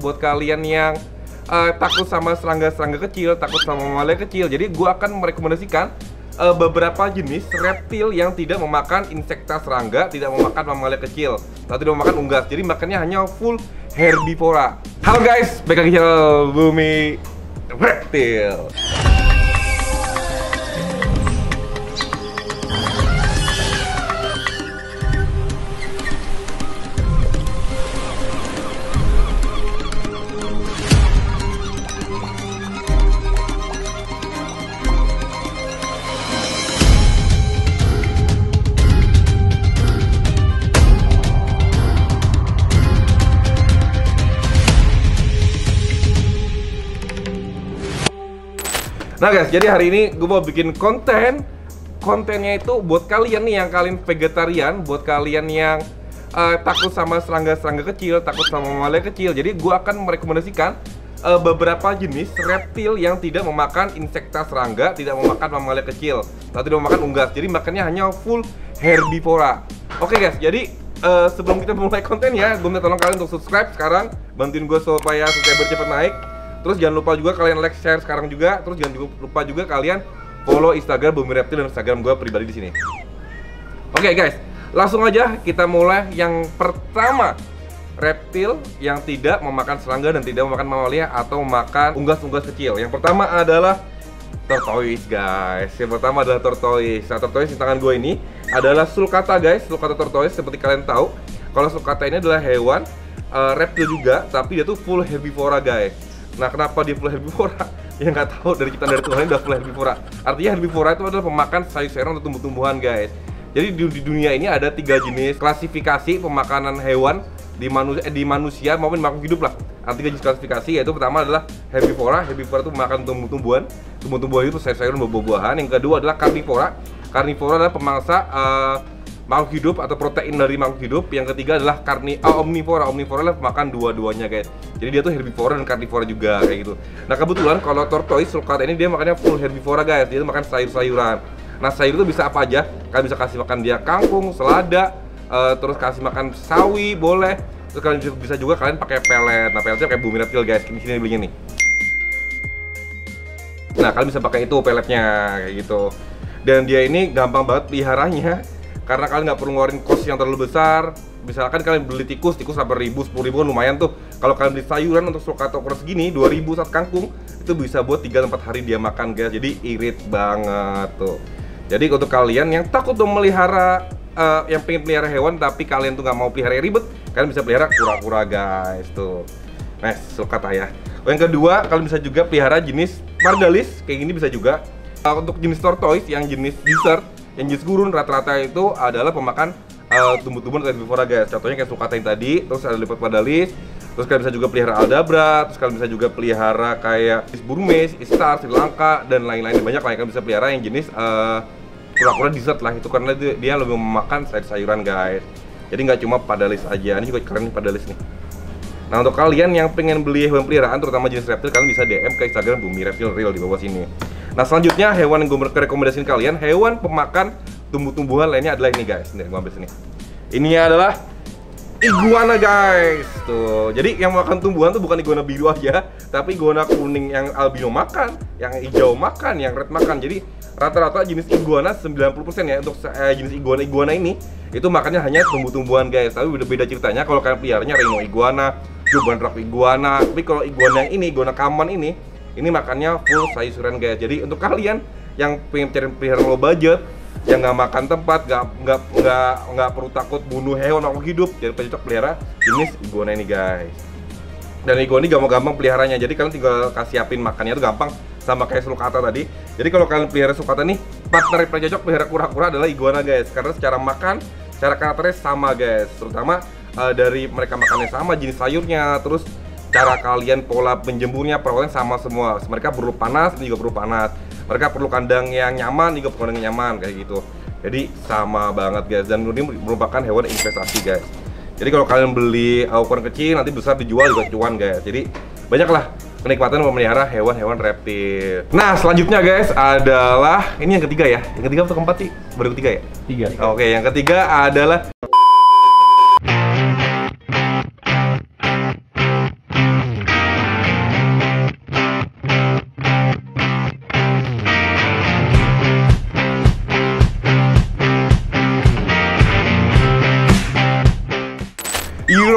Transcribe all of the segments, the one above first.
buat kalian yang takut sama serangga-serangga kecil, takut sama mamalia kecil. Jadi gua akan merekomendasikan beberapa jenis reptil yang tidak memakan insekta serangga, tidak memakan mamalia kecil, atau tidak memakan unggas. Jadi makannya hanya full herbivora. Halo guys, balik lagi channel Bumi Reptil. Nah guys, jadi hari ini gue mau bikin kontennya itu buat kalian nih yang kalian vegetarian, buat kalian yang takut sama serangga-serangga kecil, takut sama mamalia kecil. Jadi gue akan merekomendasikan beberapa jenis reptil yang tidak memakan insekta serangga, tidak memakan mamalia kecil, atau tidak memakan unggas. Jadi makannya hanya full herbivora. Oke guys, jadi sebelum kita mulai kontennya, gue minta tolong kalian untuk subscribe sekarang, bantuin gue supaya subscriber cepat naik. Terus jangan lupa juga kalian like, share sekarang juga. Terus jangan lupa juga kalian follow Instagram Bumi Reptil dan Instagram gue pribadi di sini. Oke guys, langsung aja kita mulai. Yang pertama, reptil yang tidak memakan serangga dan tidak memakan mamalia atau memakan unggas-unggas kecil. Yang pertama adalah tortoise guys. Yang pertama adalah tortoise. Nah, tortoise di tangan gue ini adalah sulcata guys. Sulcata tortoise, seperti kalian tahu, kalau sulcata ini adalah hewan reptil juga, tapi dia tuh full herbivora guys. Nah, kenapa dia full herbivora? Ya nggak tahu, dari ciptaan dari Tuhan udah full herbivora. Artinya herbivora itu adalah pemakan sayur-sayuran atau tumbuh-tumbuhan guys. Jadi di dunia ini ada 3 jenis klasifikasi pemakanan hewan di manusia maupun makhluk hidup lah. Ada 3 jenis klasifikasi, yaitu pertama adalah herbivora. Herbivora itu memakan tumbuh-tumbuhan. Tumbuh-tumbuhan itu sayur-sayuran, buah-buahan. Yang kedua adalah karnivora. Karnivora adalah pemangsa makhluk hidup atau protein dari makhluk hidup. Yang ketiga adalah omnivora. Omnivora adalah pemakan dua-duanya guys. Jadi dia tuh herbivora dan karnivora juga kayak gitu. Nah kebetulan kalau tortoise sulcata ini dia makannya full herbivora guys. Dia tuh makan sayur-sayuran. Nah sayur itu bisa apa aja? Kalian bisa kasih makan dia kangkung, selada, terus kasih makan sawi boleh. Terus kalian bisa juga kalian pakai pelet. Nah peletnya kayak Bumi Reptil guys. Di sini belinya nih. Nah kalian bisa pakai itu peletnya kayak gitu. Dan dia ini gampang banget peliharanya. Karena kalian nggak perlu ngeluarin cost yang terlalu besar. Misalkan kalian beli tikus 8.000, 10.000 kan lumayan tuh. Kalau kalian beli sayuran untuk sulcata ukuran segini 2.000 saat kangkung, itu bisa buat 3-4 hari dia makan guys. Jadi irit banget tuh. Jadi untuk kalian yang takut memelihara, yang pengen pelihara hewan tapi kalian tuh nggak mau pelihara yang ribet, kalian bisa pelihara kura-kura guys tuh. Nah sulcata ya. Yang kedua, kalian bisa juga pelihara jenis margalis kayak gini bisa juga. Untuk jenis tortoise yang jenis desert, yang jenis gurun, rata-rata itu adalah pemakan tumbuh-tumbuhan herbivora guys. Contohnya kayak sulcata yang tadi, terus ada leopard padalis, terus kalian bisa juga pelihara aldabra, terus kalian bisa juga pelihara kayak burmese, istar, Sri Lanka, dan lain-lain. Banyak lah yang kalian bisa pelihara yang jenis kura-kura desert lah, itu karena dia lebih memakan sayur-sayuran guys. Jadi nggak cuma padalis aja, ini juga keren nih padalis nih. Nah untuk kalian yang pengen beli hewan peliharaan, terutama jenis reptil, kalian bisa DM ke Instagram Bumi Reptil Real di bawah sini. Nah selanjutnya hewan yang gue rekomendasiin kalian, hewan pemakan tumbuh-tumbuhan lainnya adalah ini guys. Nih gue ambil sini. Ini adalah iguana guys. Tuh. Jadi yang makan tumbuhan tuh bukan iguana biru aja, tapi iguana kuning yang albino makan, yang hijau makan, yang red makan. Jadi rata-rata jenis iguana 90% ya untuk jenis iguana ini itu makannya hanya tumbuh-tumbuhan guys. Tapi beda ceritanya kalau kalian peliharanya rhino iguana, cuban rock iguana. Tapi kalau iguana yang ini, iguana common ini makannya full sayuran guys. Jadi untuk kalian yang pengen cari peliharaan low budget, yang nggak makan tempat, nggak perlu takut bunuh hewan makhluk hidup, jadi cocok pelihara jenis iguana ini guys. Dan iguana ini gampang peliharanya. Jadi kalian tinggal kasih siapin makannya itu gampang, sama kayak sulcata tadi. Jadi kalau kalian pelihara sulcata nih, partner yang paling cocok pelihara kura-kura adalah iguana guys. Karena secara makan, secara karakternya sama guys. Terutama dari mereka makannya sama, jenis sayurnya, terus cara kalian pola penjemurnya, perawatannya sama semua. Mereka perlu panas, ini juga perlu panas. Mereka perlu kandang yang nyaman, juga perlu kandang yang nyaman kayak gitu. Jadi sama banget guys. Dan ini merupakan hewan investasi guys. Jadi kalau kalian beli ukuran kecil, nanti besar dijual juga cuan guys. Jadi banyaklah kenikmatan memelihara hewan-hewan reptil. Nah selanjutnya guys adalah ini yang ketiga ya. Yang ketiga atau keempat sih? Baru ketiga ya? Tiga. Oke, yang ketiga adalah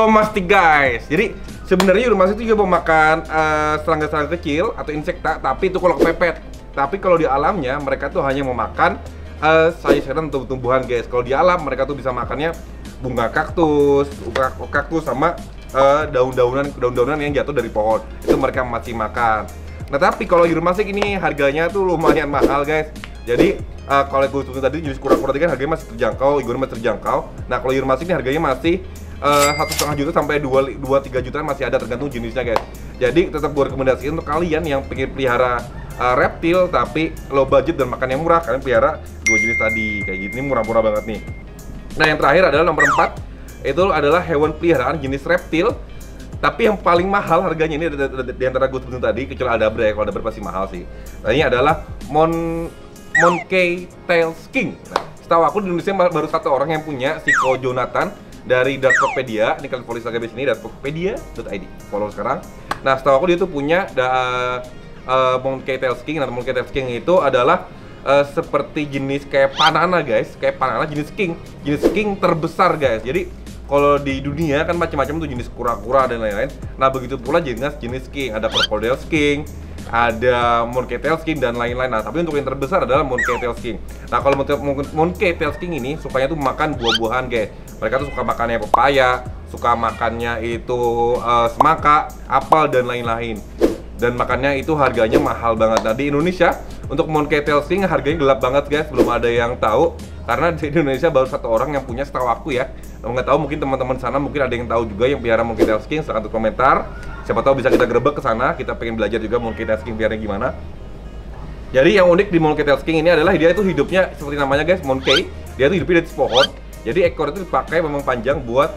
Uromastic guys. Jadi sebenarnya Uromastic itu juga memakan serangga-serangga kecil atau insekta, tapi itu kalau kepepet. Tapi kalau di alamnya mereka tuh hanya memakan sayur-sayuran atau tumbuhan guys. Kalau di alam mereka tuh bisa makannya bunga kaktus sama daun-daunan yang jatuh dari pohon. Itu mereka masih makan. Nah tapi kalau Uromastic ini harganya tuh lumayan mahal guys. Jadi kalau gue sebutkan tadi jenis kura-kura kan harganya masih terjangkau, iguana masih terjangkau. Nah kalau Uromastic ini harganya masih 1,5 juta sampai 2-3 jutaan masih ada tergantung jenisnya guys. Jadi tetap gue rekomendasiin untuk kalian yang pengen pelihara reptil tapi low budget dan makan yang murah, kalian pelihara dua jenis tadi kayak gini, murah-murah banget nih. Nah yang terakhir adalah nomor 4, itu adalah hewan peliharaan jenis reptil. Tapi yang paling mahal harganya ini di antara gue sebutin tadi, kecuali Aldabra ya, kalau Aldabra pasti mahal sih. Nah ini adalah Monkey Tail King. Nah, setahu aku di Indonesia baru satu orang yang punya, si Ko Jonathan dari Darkopedia. Ini kalian follow Instagram di sini, darkopedia.id. Follow sekarang. Nah setahu aku dia tuh punya Monkey Tail King. Nah Monkey Tail King itu adalah seperti jenis kayak panana guys, kayak panana jenis king terbesar guys. Jadi kalau di dunia kan macam-macam tuh jenis kura-kura dan lain-lain. Nah begitu pula jenis king, ada Crocodile King, ada Monkey Tail King dan lain-lain. Nah tapi untuk yang terbesar adalah Monkey Tail King. Nah kalau Monkey Tail King ini sukanya tuh makan buah-buahan guys. Mereka tuh suka makannya pepaya, suka makannya itu semangka, apel dan lain-lain. Dan makannya itu harganya mahal banget. Nah di Indonesia untuk Monkey Tail King harganya gelap banget guys, belum ada yang tahu. Karena di Indonesia baru satu orang yang punya, setahu aku ya. Nggak tahu, mungkin teman-teman sana mungkin ada yang tahu juga yang pelihara Monkey Tail King. Silahkan tulis komentar. Siapa tahu bisa kita gerebek ke sana. Kita pengen belajar juga Monkey Tail King pelihara gimana. Jadi yang unik di Monkey Tail King ini adalah dia itu hidupnya seperti namanya guys, monkey. Dia itu hidupnya di pohon. Jadi ekor itu dipakai memang panjang buat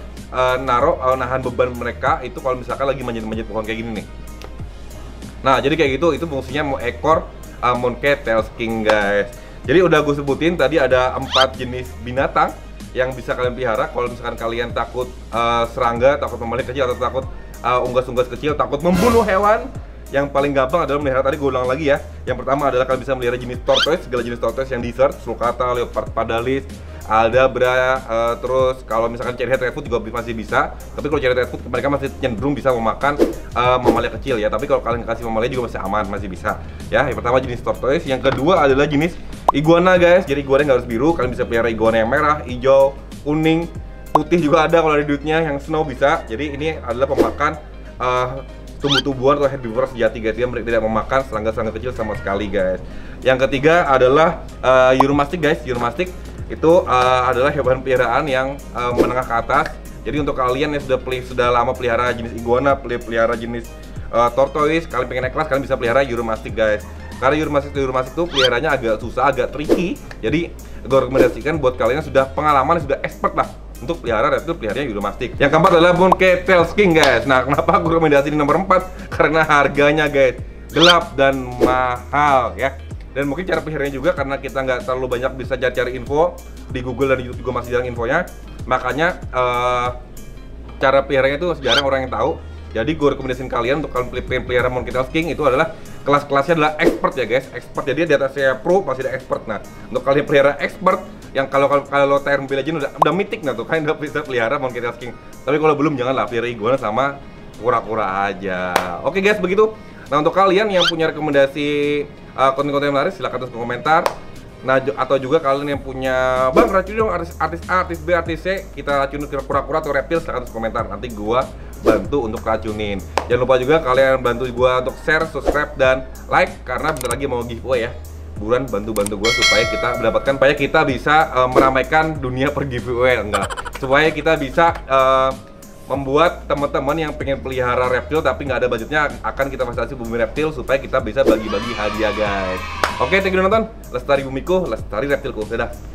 nahan beban mereka itu kalau misalkan lagi manjat-manjat pohon kayak gini nih. Nah jadi kayak gitu, itu fungsinya ekor Monkey Tail King guys. Jadi udah gue sebutin tadi ada 4 jenis binatang yang bisa kalian pelihara. Kalau misalkan kalian takut serangga, takut mamalia kecil, atau takut unggas-unggas kecil, takut membunuh hewan, yang paling gampang adalah melihara, tadi gue ulang lagi ya. Yang pertama adalah kalian bisa melihara jenis tortoise, segala jenis tortoise yang desert, sulcata, leopard padalis, Aldabra, terus kalau misalkan cherry head redfoot juga masih bisa. Tapi kalau cherry head redfoot mereka masih cenderung bisa memakan mamalia kecil ya. Tapi kalau kalian kasih mamalia juga masih aman, masih bisa. Ya, yang pertama jenis tortoise, yang kedua adalah jenis iguana guys. Jadi iguana nggak harus biru, kalian bisa pelihara iguana yang merah, hijau, kuning, putih juga ada kalau ada duitnya. Yang snow bisa. Jadi ini adalah pemakan tumbuh-tumbuhan atau herbivora sejati guys. Dia tidak memakan serangga-serangga kecil sama sekali guys. Yang ketiga adalah Uromastic guys. Uromastic itu adalah hewan peliharaan yang menengah ke atas. Jadi untuk kalian yang sudah lama pelihara jenis iguana, pelihara jenis tortoise, kalian pengen naik kelas, kalian bisa pelihara Uromastic guys. Karena Uromastic itu peliharanya agak susah, agak tricky. Jadi gue rekomendasikan buat kalian yang sudah pengalaman, sudah expert lah untuk pelihara reptil, peliharanya Uromastic. Yang keempat adalah Monkey Tail King guys. Nah kenapa gue rekomendasi di nomor 4? Karena harganya guys gelap dan mahal ya. Dan mungkin cara peliharanya juga karena kita nggak terlalu banyak bisa cari info di Google dan di YouTube juga masih jarang infonya. Makanya cara peliharanya itu jarang orang yang tahu. Jadi gue rekomendasiin kalian untuk kalian pelihara Monkey Tail King itu adalah kelas-kelasnya adalah expert ya guys. Expert, jadi di atasnya pro masih ada expert. Nah untuk kalian pelihara expert yang kalau term Mobile Legends udah mythic, nah tuh kalian udah bisa pelihara Monkey Tail King. Tapi kalau belum janganlah pelihara iguana sama kura-kura aja. Oke guys begitu. Nah untuk kalian yang punya rekomendasi konten-konten yang menarik silahkan tulis komentar. Nah atau juga kalian yang punya bang racunin dong artis A, artis B, artis C, kita racunin kura-kura atau reptil, silahkan tulis komentar. Nanti gua bantu untuk racunin. Jangan lupa juga kalian bantu gua untuk share, subscribe dan like karena bentar lagi mau giveaway ya. Buruan bantu gua supaya kita mendapatkan, supaya kita bisa meramaikan dunia per giveaway supaya kita bisa membuat teman-teman yang pengen pelihara reptil tapi nggak ada budgetnya, akan kita fasilitasi Bumi Reptil supaya kita bisa bagi-bagi hadiah guys. Oke, thank you udah nonton. Lestari bumiku, lestari reptilku. Dadah.